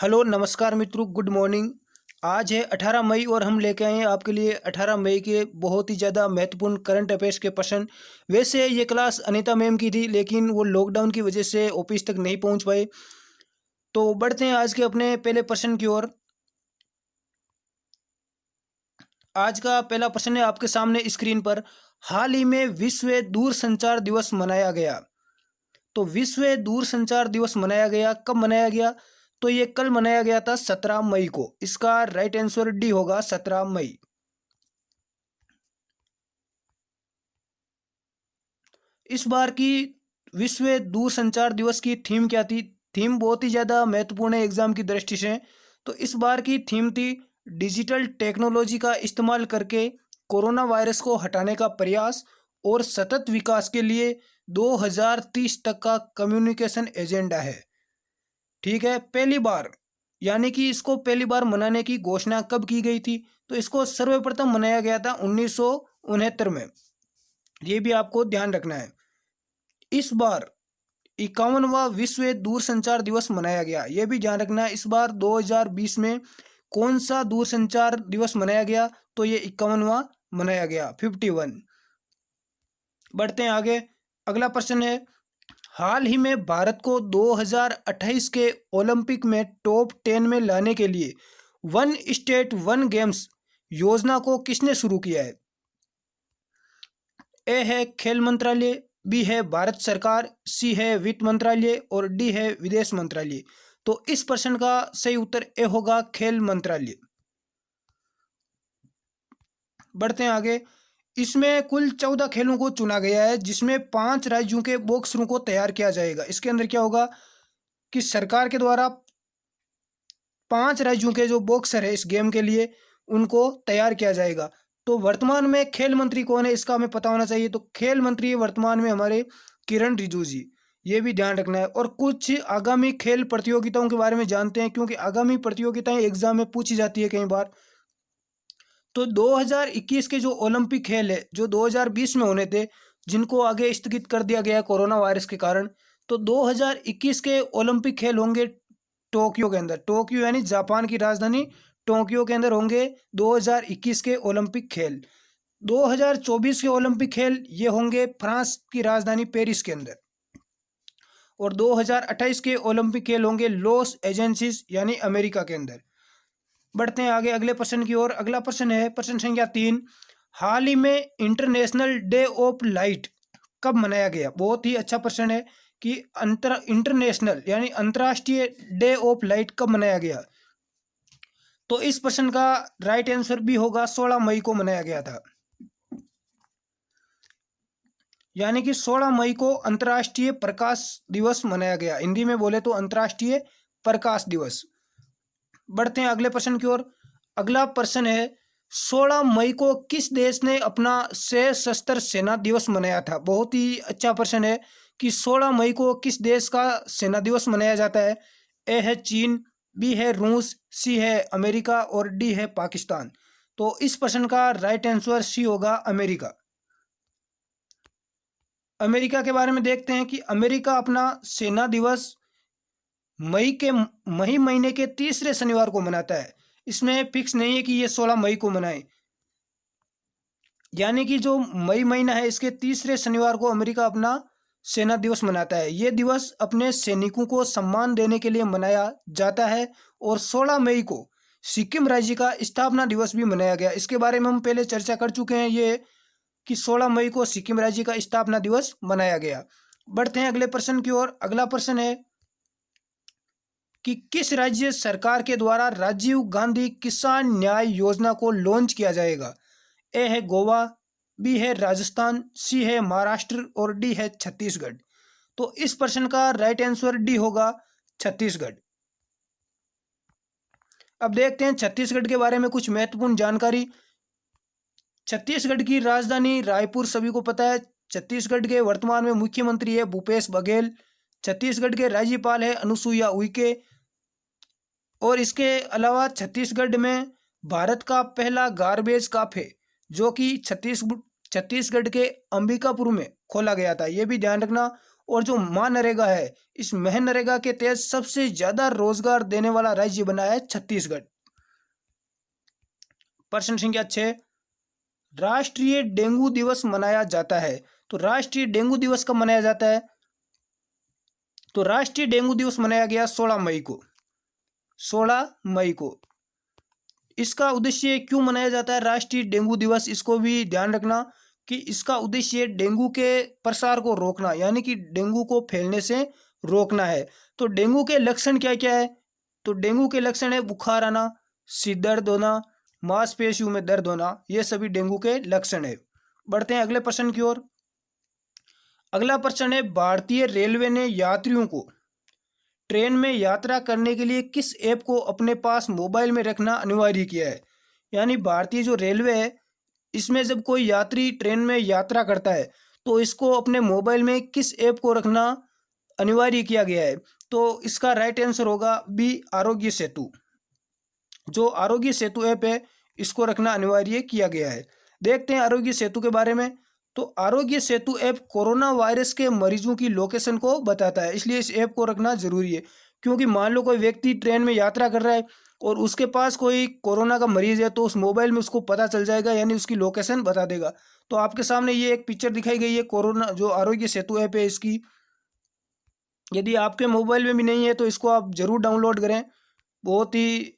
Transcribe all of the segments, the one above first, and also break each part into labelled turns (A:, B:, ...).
A: Hello नमस्कार मित्रों, good morning. आज है 18 मई और हम लेके आए हैं आपके लिए 18 मई के बहुत ही ज़्यादा महत्वपूर्ण करंट अफेयर्स के प्रश्न। वैसे ये क्लास अनीता मैम की थी, लेकिन वो लॉकडाउन की वजह से ऑफिस तक नहीं पहुंच पाए। तो बढ़ते हैं आज के अपने पहले प्रश्न की ओर। आज का पहला प्रश्न है आपके सामने स्क्रीन पर। हाल ही में विश्व दूरसंचार दिवस मनाया गया। तो विश्व दूरसंचार दिवस मनाया गया, कब मनाया गया? तो ये कल मनाया गया था 17 मई को। इसका राइट आंसर डी होगा, 17 मई। इस बार की विश्व दूरसंचार दिवस की थीम क्या थी? थीम बहुत ही ज़्यादा महत्वपूर्ण है एग्जाम की दृष्टि से। तो इस बार की थीम थी डिजिटल टेक्नोलॉजी का इस्तेमाल करके कोरोना वायरस को हटाने का प्रयास और सतत विकास के लिए 2030 तक का कम्युनिकेशन एजेंडा है। ठीक है, पहली बार, यानी कि इसको पहली बार मनाने की घोषणा कब की गई थी? तो इसको सर्वप्रथम मनाया गया था 1969 में। ये भी आपको ध्यान रखना है। इस बार 51वां विश्व दूरसंचार दिवस मनाया गया। यह भी ध्यान रखना है, इस बार 2020 में कौन सा दूरसंचार दिवस मनाया गया? तो ये 51वां मनाया गया, 51। बढ़ते हैं आगे। अगला प्रश्न है, हाल ही में भारत को 2028 के ओलंपिक में टॉप 10 में लाने के लिए वन स्टेट वन गेम्स योजना को किसने शुरू किया है? ए है खेल मंत्रालय, बी है भारत सरकार, सी है वित्त मंत्रालय और डी है विदेश मंत्रालय। तो इस प्रश्न का सही उत्तर ए होगा, खेल मंत्रालय। बढ़ते हैं आगे। इसमें कुल 14 खेलों को चुना गया है, जिसमें 5 राज्यों के बॉक्सरों को तैयार किया जाएगा। इसके अंदर क्या होगा कि सरकार के द्वारा 5 राज्यों के जो बॉक्सर है इस गेम के लिए, उनको तैयार किया जाएगा। तो वर्तमान में खेल मंत्री कौन है, इसका हमें पता होना चाहिए। तो खेल मंत्री वर्तमान में हमारे किरण रिजिजू जी, ये भी ध्यान रखना है। और कुछ आगामी खेल प्रतियोगिताओं के बारे में जानते हैं, क्योंकि आगामी प्रतियोगिताएं एग्जाम में पूछी जाती है कई बार। तो 2021 के जो ओलंपिक खेल है, जो 2020 में होने थे, जिनको आगे स्थगित कर दिया गया है कोरोना वायरस के कारण, तो 2021 के ओलंपिक खेल होंगे टोक्यो के अंदर। टोक्यो यानी जापान की राजधानी टोक्यो के अंदर होंगे 2021 के ओलंपिक खेल। 2024 के ओलंपिक खेल ये होंगे फ्रांस की राजधानी पेरिस के अंदर। और 2028 के ओलंपिक खेल होंगे लॉस एजेंसीज यानी अमेरिका के अंदर। बढ़ते हैं आगे अगले प्रश्न की ओर। अगला प्रश्न है प्रश्न संख्या 3। हाल ही में इंटरनेशनल डे ऑफ लाइट कब मनाया गया? बहुत ही अच्छा प्रश्न है कि इंटरनेशनल यानी अंतर्राष्ट्रीय डे ऑफ लाइट कब मनाया गया? तो इस प्रश्न का राइट आंसर भी होगा, 16 मई को मनाया गया था। यानी कि 16 मई को अंतर्राष्ट्रीय प्रकाश दिवस मनाया गया। हिंदी में बोले तो अंतर्राष्ट्रीय प्रकाश दिवस। बढ़ते हैं अगले प्रश्न की ओर। अगला प्रश्न है, 16 मई को किस देश ने अपना सशस्त्र सेना दिवस मनाया था? बहुत ही अच्छा प्रश्न है कि 16 मई को किस देश का सेना दिवस मनाया जाता है? ए है चीन, बी है रूस, सी है अमेरिका और डी है पाकिस्तान। तो इस प्रश्न का राइट आंसर सी होगा, अमेरिका। अमेरिका के बारे में देखते हैं कि अमेरिका अपना सेना दिवस मई महीने के तीसरे शनिवार को मनाता है। इसमें फिक्स नहीं है कि ये 16 मई को मनाए। यानी कि जो मई महीना है, इसके तीसरे शनिवार को अमेरिका अपना सेना दिवस मनाता है। ये दिवस अपने सैनिकों को सम्मान देने के लिए मनाया जाता है। और 16 मई को सिक्किम राज्य का स्थापना दिवस भी मनाया गया। इसके बारे में हम पहले चर्चा कर चुके हैं, ये कि 16 मई को सिक्किम राज्य का स्थापना दिवस मनाया गया। बढ़ते हैं अगले प्रश्न की ओर। अगला प्रश्न है कि किस राज्य सरकार के द्वारा राजीव गांधी किसान न्याय योजना को लॉन्च किया जाएगा? ए है गोवा, बी है राजस्थान, सी है महाराष्ट्र और डी है छत्तीसगढ़। तो इस प्रश्न का राइट आंसर डी होगा, छत्तीसगढ़। अब देखते हैं छत्तीसगढ़ के बारे में कुछ महत्वपूर्ण जानकारी। छत्तीसगढ़ की राजधानी रायपुर सभी को पता है। छत्तीसगढ़ के वर्तमान में मुख्यमंत्री है भूपेश बघेल। छत्तीसगढ़ के राज्यपाल है अनुसुईया उइके। और इसके अलावा छत्तीसगढ़ में भारत का पहला गार्बेज कैफे, जो कि छत्तीसगढ़ के अंबिकापुर में खोला गया था, ये भी ध्यान रखना। और जो मनरेगा है, इस मनरेगा के तहत सबसे ज्यादा रोजगार देने वाला राज्य बना है छत्तीसगढ़। प्रश्न संख्या 6, राष्ट्रीय डेंगू दिवस मनाया जाता है। तो राष्ट्रीय डेंगू दिवस कब मनाया जाता है? तो राष्ट्रीय डेंगू दिवस मनाया गया 16 मई को। 16 मई को। इसका उद्देश्य क्यों मनाया जाता है राष्ट्रीय डेंगू दिवस, इसको भी ध्यान रखना कि इसका उद्देश्य डेंगू के प्रसार को रोकना, यानी कि डेंगू को फैलने से रोकना है। तो डेंगू के लक्षण क्या क्या है? तो डेंगू के लक्षण है बुखार आना, सिर दर्द होना, मांसपेशियों में दर्द होना, ये सभी डेंगू के लक्षण है। बढ़ते हैं अगले प्रश्न की ओर। अगला प्रश्न है, भारतीय रेलवे ने यात्रियों को ट्रेन में यात्रा करने के लिए किस ऐप को अपने पास मोबाइल में रखना अनिवार्य किया है? यानी भारतीय जो रेलवे है, इसमें जब कोई यात्री ट्रेन में यात्रा करता है तो इसको अपने मोबाइल में किस ऐप को रखना अनिवार्य किया गया है? तो इसका राइट आंसर होगा बी, आरोग्य सेतु। जो आरोग्य सेतु ऐप है, इसको रखना अनिवार्य किया गया है। देखते हैं आरोग्य सेतु के बारे में। तो Aarogya Setu app corona virus के मरीजों की लोकेशन को बताता है, इसलिए इस ऐप को रखना जरूरी है। क्योंकि मान लो कोई व्यक्ति ट्रेन में यात्रा कर रहा है और उसके पास कोई कोरोना का मरीज है, तो उस मोबाइल में उसको पता चल जाएगा, यानी उसकी लोकेशन बता देगा। तो आपके सामने ये एक पिक्चर दिखाई गई है कोरोना जो आरोग्य सेतु ऐप है इसकी। यदि आपके मोबाइल में भी नहीं है तो इसको आप जरूर डाउनलोड करें, बहुत ही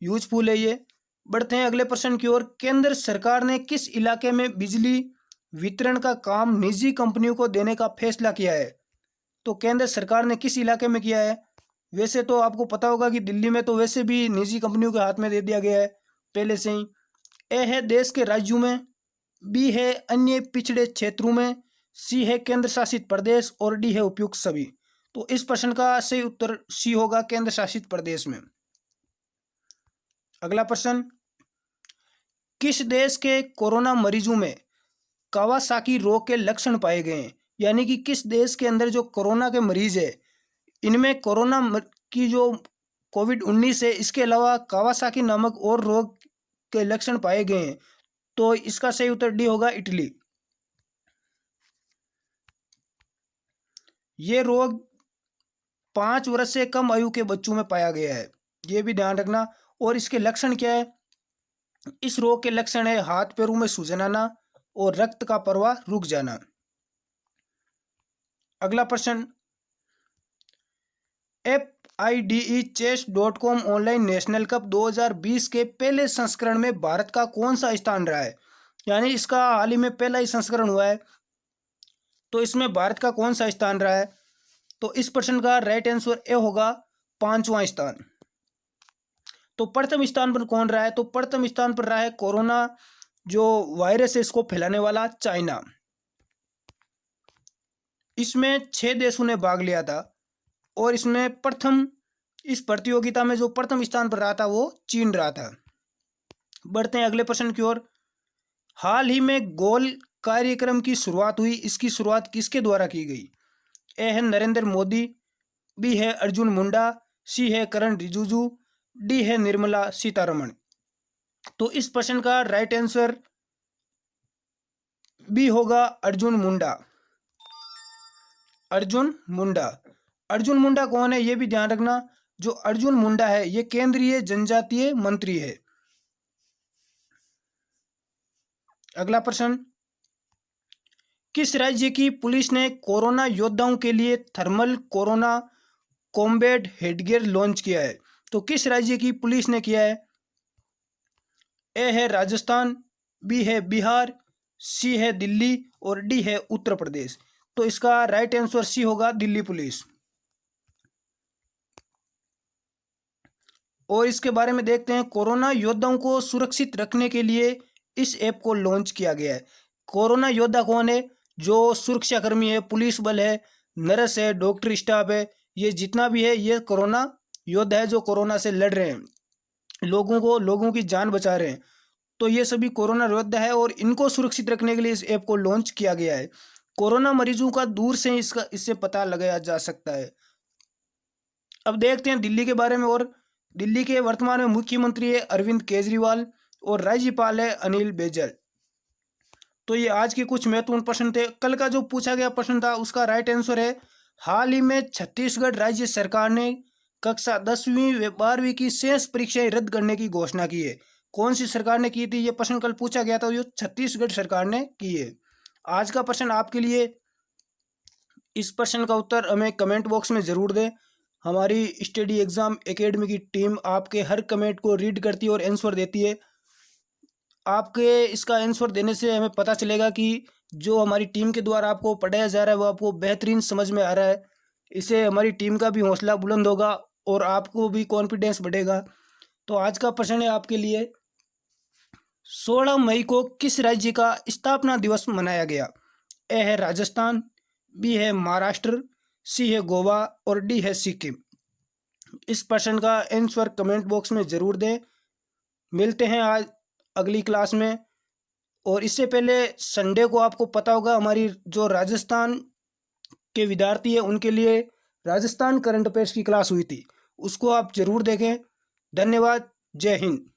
A: यूजफुल है ये। बढ़ते हैं अगले प्रश्न की ओर। केंद्र सरकार ने किस इलाके में बिजली वितरण का काम निजी कंपनियों को देने का फैसला किया है? तो केंद्र सरकार ने किस इलाके में किया है? वैसे तो आपको पता होगा कि दिल्ली में तो वैसे भी निजी कंपनियों के हाथ में दे दिया गया है पहले से ही। ए है देश के राज्यों में, बी है अन्य पिछड़े क्षेत्रों में, सी है केंद्र शासित प्रदेश और डी है उपयुक्त सभी। तो इस प्रश्न का सही उत्तर सी होगा, केंद्र शासित प्रदेश में। अगला प्रश्न, किस देश के कोरोना मरीजों में कावासाकी रोग के लक्षण पाए गए हैं? यानी कि किस देश के अंदर जो कोरोना के मरीज है, इनमें कोरोना की जो कोविड-19 है, इसके अलावा कावासाकी नामक और रोग के लक्षण पाए गए हैं। तो इसका सही उत्तर डी होगा, इटली। ये रोग 5 वर्ष से कम आयु के बच्चों में पाया गया है, ये भी ध्यान रखना। और इसके लक्षण क्या है? इस रोग के लक्षण है हाथ पैरों में सूजन आना और रक्त का प्रवाह रुक जाना। अगला प्रश्न, FIDE-Chess.com ऑनलाइन नेशनल कप 2020 के पहले संस्करण में भारत का कौन सा स्थान रहा है? यानी इसका हाल ही में पहला ही संस्करण हुआ है, तो इसमें भारत का कौन सा स्थान रहा है? तो इस प्रश्न का राइट आंसर ए होगा, 5वां स्थान। तो प्रथम स्थान पर कौन रहा है? तो प्रथम स्थान पर रहा है कोरोना जो वायरस है इसको फैलाने वाला चाइना। इसमें 6 देशों ने भाग लिया था और इसमें प्रथम, इस प्रतियोगिता में जो प्रथम स्थान पर रहा था वो चीन रहा था। बढ़ते हैं अगले प्रश्न की ओर। हाल ही में गोल कार्यक्रम की शुरुआत हुई, इसकी शुरुआत किसके द्वारा की गई? ए है नरेंद्र मोदी, बी है अर्जुन मुंडा, सी है करण रिजिजू, डी है निर्मला सीतारमण। तो इस प्रश्न का राइट आंसर बी होगा, अर्जुन मुंडा। अर्जुन मुंडा। अर्जुन मुंडा कौन है ये भी ध्यान रखना। जो अर्जुन मुंडा है ये केंद्रीय जनजातीय मंत्री है। अगला प्रश्न, किस राज्य की पुलिस ने कोरोना योद्धाओं के लिए thermal corona combat headgear launch किया है? तो किस राज्य की पुलिस ने किया है? ए है राजस्थान, बी है बिहार, सी है दिल्ली और डी है उत्तर प्रदेश। तो इसका राइट आंसर सी होगा, दिल्ली पुलिस। और इसके बारे में देखते हैं। कोरोना योद्धाओं को सुरक्षित रखने के लिए इस ऐप को लॉन्च किया गया है। कोरोना योद्धा कौन है? जो सुरक्षाकर्मी है, पुलिस बल है, नर्स है, डॉक्टर स्टाफ है, ये जितना भी है ये कोरोना योद्धा है जो कोरोना से लड़ रहे हैं, लोगों की जान बचा रहे हैं। तो ये सभी कोरोना योद्धा है और इनको सुरक्षित रखने के लिए इस ऐप को लॉन्च किया गया है। कोरोना मरीजों का दूर से इससे पता लगाया जा सकता है। अब देखते हैं दिल्ली के बारे में। और दिल्ली के वर्तमान में मुख्यमंत्री है अरविंद केजरीवाल और राज्यपाल है अनिल बैजल। तो ये आज के कुछ महत्वपूर्ण प्रश्न थे। कल का जो पूछा गया प्रश्न था उसका राइट आंसर है हाल ही में छत्तीसगढ़ राज्य सरकार ने कक्षा 10वीं व 12वीं की शेष परीक्षाएं रद्द करने की घोषणा की है। कौन सी सरकार ने की थी? ये प्रश्न कल पूछा गया था, जो छत्तीसगढ़ सरकार ने की है। आज का प्रश्न आपके लिए, इस प्रश्न का उत्तर हमें कमेंट बॉक्स में ज़रूर दें। हमारी स्टडी एग्ज़ाम एकेडमी की टीम आपके हर कमेंट को रीड करती है और आंसर देती है। आपके इसका आंसर देने से हमें पता चलेगा कि जो हमारी टीम के द्वारा आपको पढ़ाया जा रहा है वो आपको बेहतरीन समझ में आ रहा है। इससे हमारी टीम का भी हौसला बुलंद होगा और आपको भी कॉन्फिडेंस बढ़ेगा। तो आज का प्रश्न है आपके लिए, 16 मई को किस राज्य का स्थापना दिवस मनाया गया? ए है राजस्थान, बी है महाराष्ट्र, सी है गोवा और डी है सिक्किम। इस प्रश्न का आंसर कमेंट बॉक्स में ज़रूर दें। मिलते हैं आज अगली क्लास में। और इससे पहले संडे को आपको पता होगा हमारी जो राजस्थान के विद्यार्थी है उनके लिए राजस्थान करंट अफेयर्स की क्लास हुई थी, उसको आप ज़रूर देखें। धन्यवाद। जय हिंद।